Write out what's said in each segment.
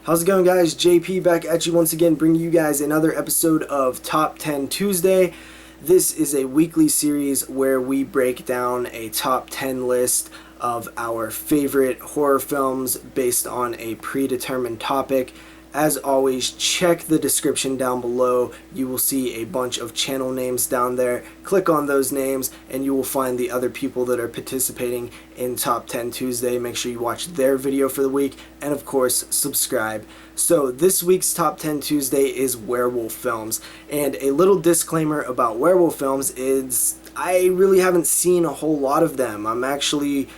How's it going, guys? JP back at you once again, bringing you guys another episode of Top 10 Tuesday. This is a weekly series where we break down a top 10 list of our favorite horror films based on a predetermined topic. As always, check the description down below. You will see a bunch of channel names down there. Click on those names and you will find the other people that are participating in Top 10 Tuesday. Make sure you watch their video for the week and of course subscribe. So this week's Top 10 Tuesday is werewolf films, and a little disclaimer about werewolf films is I really haven't seen a whole lot of them. I'm actually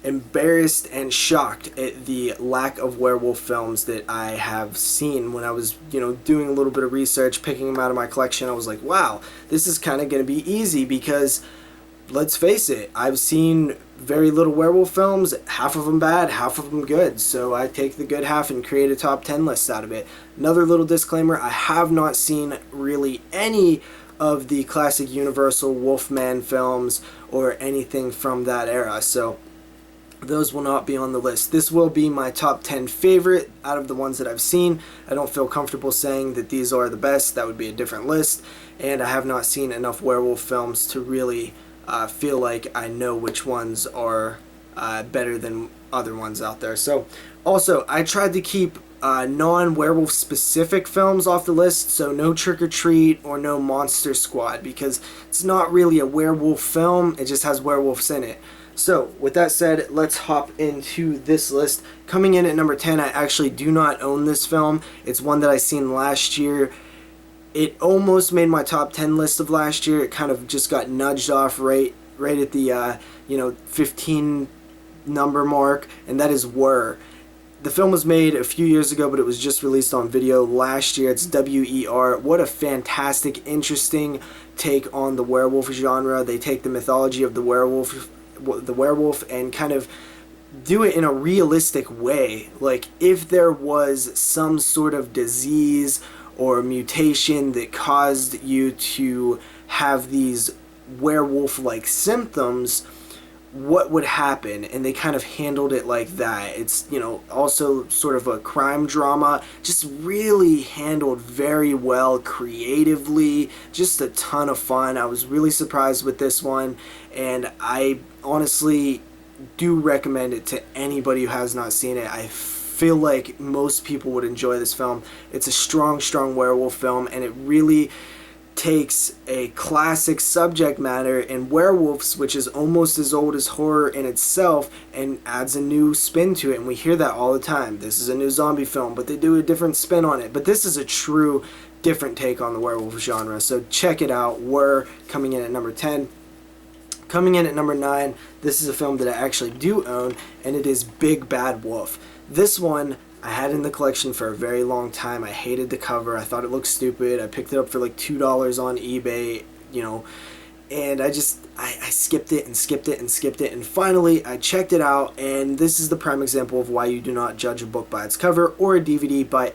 embarrassed and shocked at the lack of werewolf films that I have seen. When I was, doing a little bit of research, picking them out of my collection, I was like, wow, this is kind of going to be easy because, let's face it, I've seen very little werewolf films, half of them bad, half of them good, so I take the good half and create a top 10 list out of it. Another little disclaimer, I have not seen really any of the classic Universal Wolfman films or anything from that era, so those will not be on the list. This will be my top 10 favorite out of the ones that I've seen. I don't feel comfortable saying that these are the best. That would be a different list. And I have not seen enough werewolf films to really feel like I know which ones are better than other ones out there. So also, I tried to keep non-werewolf specific films off the list, so no Trick or Treat or no Monster Squad, because it's not really a werewolf film, it just has werewolves in it. So, with that said, let's hop into this list. Coming in at number 10, I actually do not own this film. It's one that I seen last year. It almost made my top 10 list of last year. It kind of just got nudged off right at the 15 number mark, and that is Wer. The film was made a few years ago, but it was just released on video last year. It's W-E-R. What a fantastic, interesting take on the werewolf genre. They take the mythology of the werewolf and kind of do it in a realistic way. Like, if there was some sort of disease or mutation that caused you to have these werewolf-like symptoms, what would happen? And they kind of handled it like that. It's, also sort of a crime drama, just really handled very well creatively, just a ton of fun. I was really surprised with this one, and I honestly do recommend it to anybody who has not seen it. I feel like most people would enjoy this film. It's a strong werewolf film, and it really takes a classic subject matter in werewolves, which is almost as old as horror in itself, and adds a new spin to it. And we hear that all the time. This is a new zombie film, but they do a different spin on it. But this is a true different take on the werewolf genre. So check it out. Wer, coming in at number 10. Coming in at number 9, this is a film that I actually do own, and it is Big Bad Wolf. This one I had in the collection for a very long time. I hated the cover. I thought it looked stupid. I picked it up for like $2 on eBay, and I skipped it and skipped it and skipped it, and finally I checked it out, and this is the prime example of why you do not judge a book by its cover or a DVD by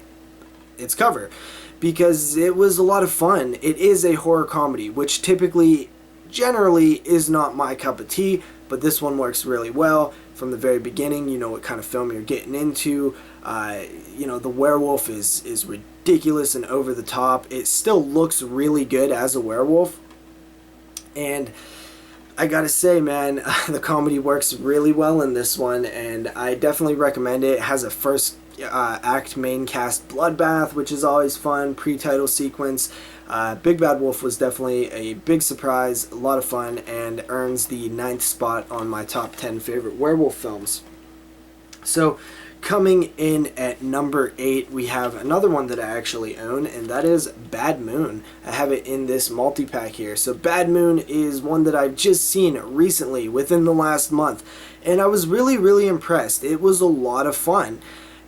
its cover, because it was a lot of fun. It is a horror comedy, which generally is not my cup of tea, but this one works really well. From the very beginning, you know what kind of film you're getting into. The werewolf is ridiculous and over the top. It still looks really good as a werewolf, and I gotta say, man, the comedy works really well in this one, and I definitely recommend it. It has a first act main cast bloodbath, which is always fun, pre-title sequence. Big Bad Wolf was definitely a big surprise, a lot of fun, and earns the 9th spot on my top 10 favorite werewolf films. So, coming in at number 8, we have another one that I actually own, and that is Bad Moon. I have it in this multi-pack here. So Bad Moon is one that I've just seen recently, within the last month, and I was really impressed. It was a lot of fun.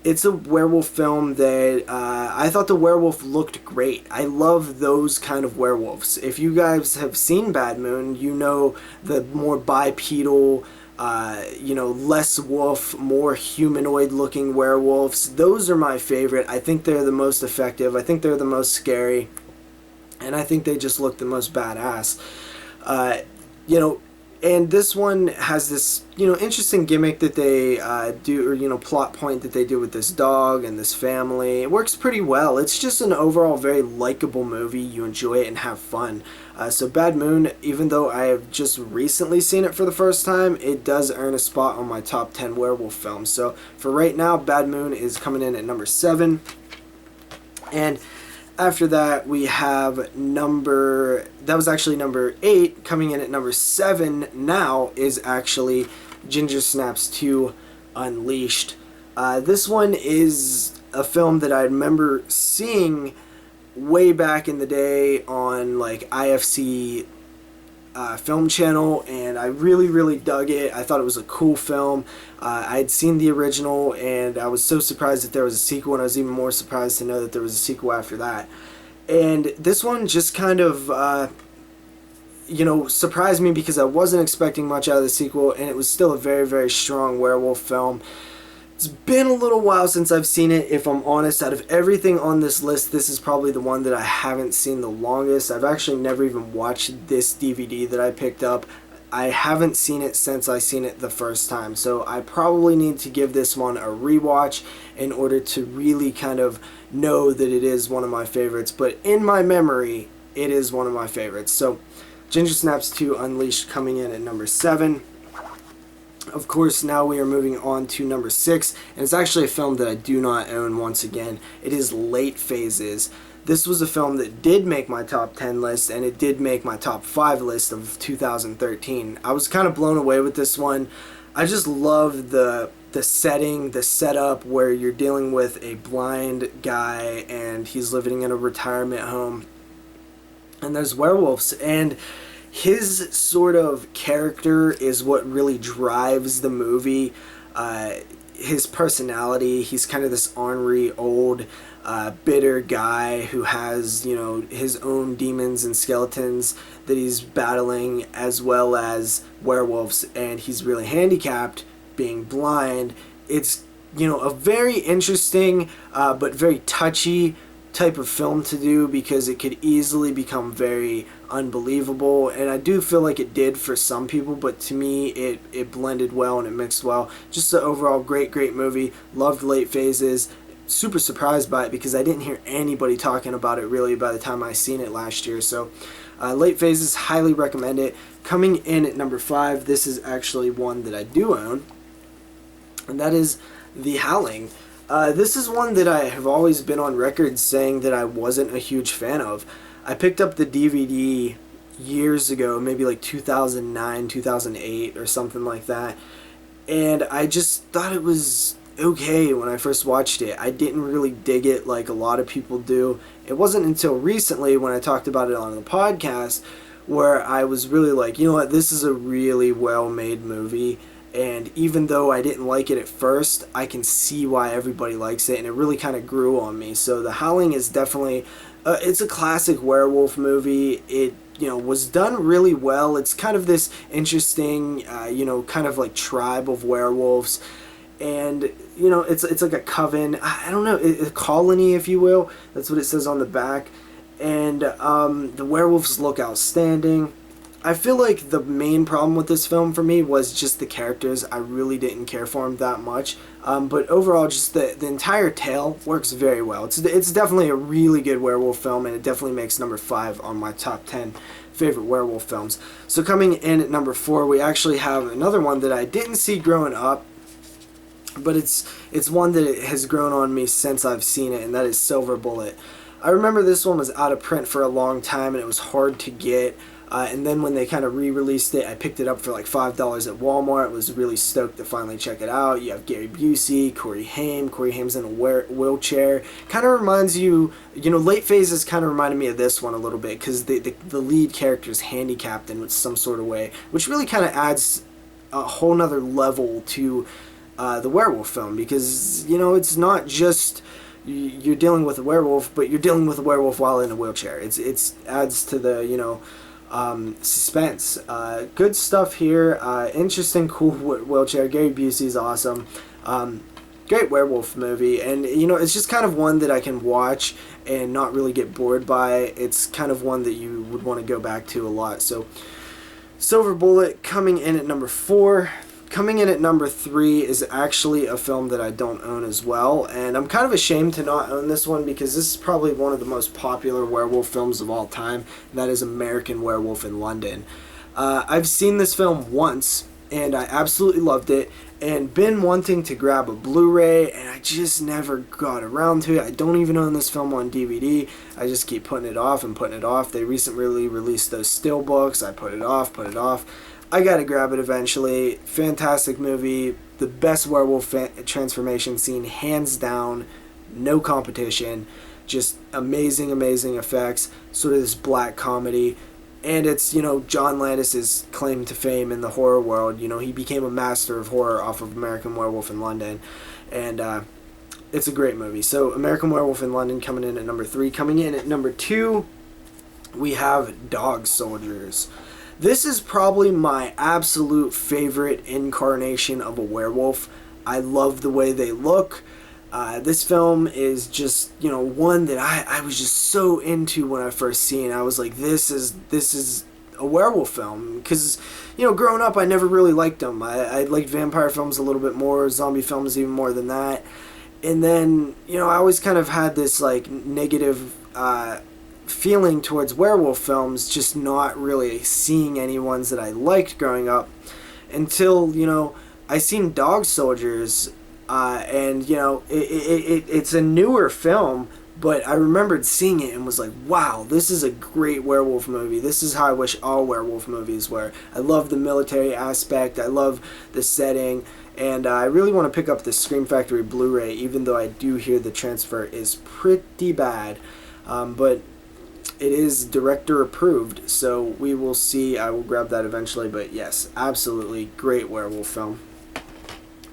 It's a werewolf film that I thought the werewolf looked great. I love those kind of werewolves. If you guys have seen Bad Moon, you know the more bipedal, less wolf, more humanoid looking werewolves. Those are my favorite. I think they're the most effective. I think they're the most scary. And I think they just look the most badass. And this one has this, interesting gimmick that they do, or, plot point that they do with this dog and this family. It works pretty well. It's just an overall very likable movie. You enjoy it and have fun. So Bad Moon, even though I have just recently seen it for the first time, it does earn a spot on my top 10 werewolf films. So for right now, Bad Moon is coming in at number 7. And after that, we have that was actually number 8. Coming in at number 7 now is actually Gingersnaps 2 Unleashed. This one is a film that I remember seeing way back in the day on like IFC film channel, and I really dug it. I thought it was a cool film. I had seen the original, and I was so surprised that there was a sequel, and I was even more surprised to know that there was a sequel after that. And this one just kind of surprised me because I wasn't expecting much out of the sequel, and it was still a very strong werewolf film. It's been a little while since I've seen it, if I'm honest. Out of everything on this list, this is probably the one that I haven't seen the longest. I've actually never even watched this DVD that I picked up. I haven't seen it since I seen it the first time, so I probably need to give this one a rewatch in order to really kind of know that it is one of my favorites. But in my memory, it is one of my favorites. So Gingersnaps 2 Unleashed coming in at number 7. Of course, now we are moving on to number 6, and it's actually a film that I do not own once again. It is Late Phases. This was a film that did make my top 10 list, and it did make my top 5 list of 2013. I was kind of blown away with this one. I just love the setting, the setup, where you're dealing with a blind guy, and he's living in a retirement home, and there's werewolves, and his sort of character is what really drives the movie. His personality, he's kind of this ornery, old, bitter guy who has, his own demons and skeletons that he's battling, as well as werewolves, and he's really handicapped, being blind. It's, a very interesting but very touchy type of film to do, because it could easily become very unbelievable, and I do feel like it did for some people, but to me it blended well and it mixed well. Just an overall great movie. Loved Late Phases. Super surprised by it because I didn't hear anybody talking about it really by the time I seen it last year. So Late Phases, highly recommend it. Coming in at number 5, this is actually one that I do own, and that is The Howling. This is one that I have always been on record saying that I wasn't a huge fan of. I picked up the DVD years ago, maybe like 2009, 2008 or something like that, and I just thought it was okay when I first watched it. I didn't really dig it like a lot of people do. It wasn't until recently when I talked about it on the podcast where I was really like, you know what, this is a really well-made movie. And even though I didn't like it at first, I can see why everybody likes it, and it really kind of grew on me. So The Howling is definitely, it's a classic werewolf movie. It, was done really well. It's kind of this interesting, kind of like tribe of werewolves. And, it's like a coven, I don't know, a colony, if you will. That's what it says on the back. And the werewolves look outstanding. I feel like the main problem with this film for me was just the characters. I really didn't care for them that much. But overall, just the entire tale works very well. It's definitely a really good werewolf film, and it definitely makes number 5 on my top 10 favorite werewolf films. So coming in at number 4, we actually have another one that I didn't see growing up, but it's one that has grown on me since I've seen it, and that is Silver Bullet. I remember this one was out of print for a long time, and it was hard to get. And then when they kind of re-released it, I picked it up for like $5 at Walmart. Was really stoked to finally check it out. You have Gary Busey, Corey Haim. Corey Haim's in a wheelchair. Kind of reminds you, Late Phases kind of reminded me of this one a little bit, because the lead character is handicapped in some sort of way, which really kind of adds a whole nother level to the werewolf film, because, it's not just you're dealing with a werewolf, but you're dealing with a werewolf while in a wheelchair. It adds to the, suspense. Good stuff here. Interesting, cool wheelchair. Gary Busey's awesome. Great werewolf movie, and it's just kind of one that I can watch and not really get bored by. It's kind of one that you would want to go back to a lot. So Silver Bullet coming in at number 4. Coming in at number 3 is actually a film that I don't own as well, and I'm kind of ashamed to not own this one because this is probably one of the most popular werewolf films of all time, and that is American Werewolf in London. I've seen this film once, and I absolutely loved it, and been wanting to grab a Blu-ray, and I just never got around to it. I don't even own this film on DVD. I just keep putting it off and putting it off. They recently released those Steelbooks. I put it off, put it off. I gotta grab it eventually. Fantastic movie. The best werewolf transformation scene, hands down. No competition. Just amazing, amazing effects. Sort of this black comedy. And it's, you know, John Landis's claim to fame in the horror world. You know, he became a master of horror off of American Werewolf in London. And it's a great movie. So American Werewolf in London coming in at number 3. Coming in at number 2, we have Dog Soldiers. This is probably my absolute favorite incarnation of a werewolf. I love the way they look. This film is just, you know, one that I was just so into when I first seen. I was like, this is a werewolf film. Because, you know, growing up, I never really liked them. I liked vampire films a little bit more, zombie films even more than that. And then, you know, I always kind of had this, like, negative feeling towards werewolf films, just not really seeing any ones that I liked growing up until, you know, I seen Dog Soldiers, and, you know, it's a newer film, but I remembered seeing it and was like, wow, this is a great werewolf movie. This is how I wish all werewolf movies were. I love the military aspect. I love the setting. And I really want to pick up the Scream Factory Blu-ray, even though I do hear the transfer is pretty bad. But it is director approved, so we will see. I will grab that eventually, but yes, absolutely great werewolf film.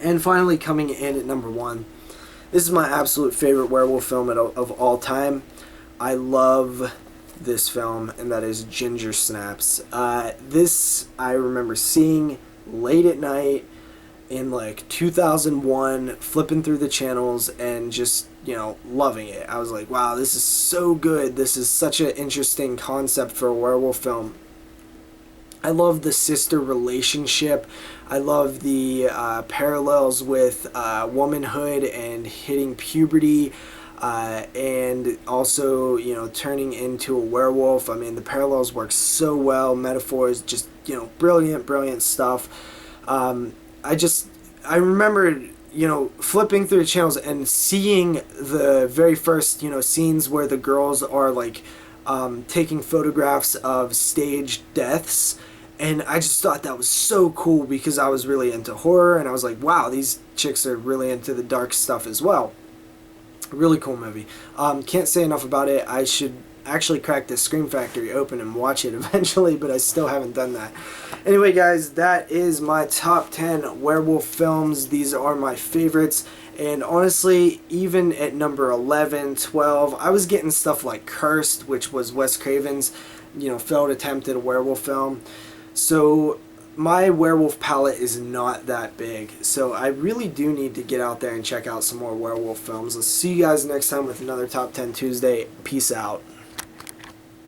And finally, coming in at number 1, this is my absolute favorite werewolf film of all time. I love this film, and that is Gingersnaps. This I remember seeing late at night in like 2001, flipping through the channels and just, you know, loving it. I was like, wow, this is so good. This is such an interesting concept for a werewolf film. I love the sister relationship. I love the parallels with womanhood and hitting puberty, and also, you know, turning into a werewolf. I mean, the parallels work so well. Metaphors, just, you know, brilliant, brilliant stuff. I remember, you know, flipping through the channels and seeing the very first, you know, scenes where the girls are like taking photographs of staged deaths, and I just thought that was so cool because I was really into horror, and I was like, wow, these chicks are really into the dark stuff as well. Really cool movie. Can't say enough about it. I should actually crack the Scream Factory open and watch it eventually, but I still haven't done that. Anyway, guys, that is my top 10 werewolf films. These are my favorites, and honestly, even at number 11, 12, I was getting stuff like Cursed, which was Wes Craven's, you know, failed attempt at a werewolf film. So my werewolf palette is not that big, so I really do need to get out there and check out some more werewolf films. Let's see you guys next time with another Top 10 Tuesday. Peace out.